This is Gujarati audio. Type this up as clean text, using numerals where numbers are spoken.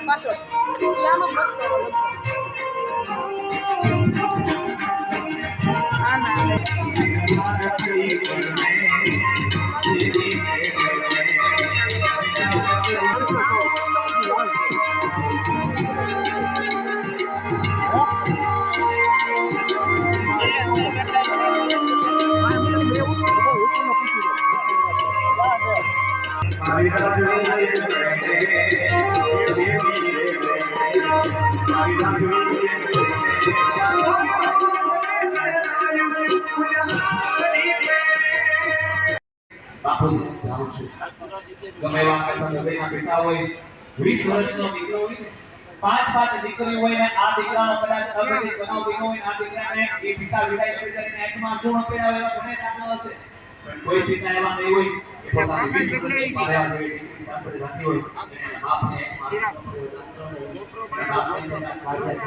પાછળ ત્યાંનો જ બાપુજી જાઉં છું ગમે એવા હૃદયના બેટા હોય 20 વર્ષનો દીકરો હોય 5 દીકરી હોય ને આ દીકરાનો કદાચ અગતિક બનાવ બન્યો હોય આ દીકરાને એ પિતા વિદાય કરી કરીને આંખમાં આંસુ ન પીડાવે એવા ઘણા દાખલા હશે પણ કોઈ પિતા એવા નહીં હોય કે પોતાની 20 વર્ષની માર્યા જેવી દીકરી સાથે રહેતી હોય અને બાપને આંખમાં આંસુ ન પીડાવે બાપને તેના કાળજા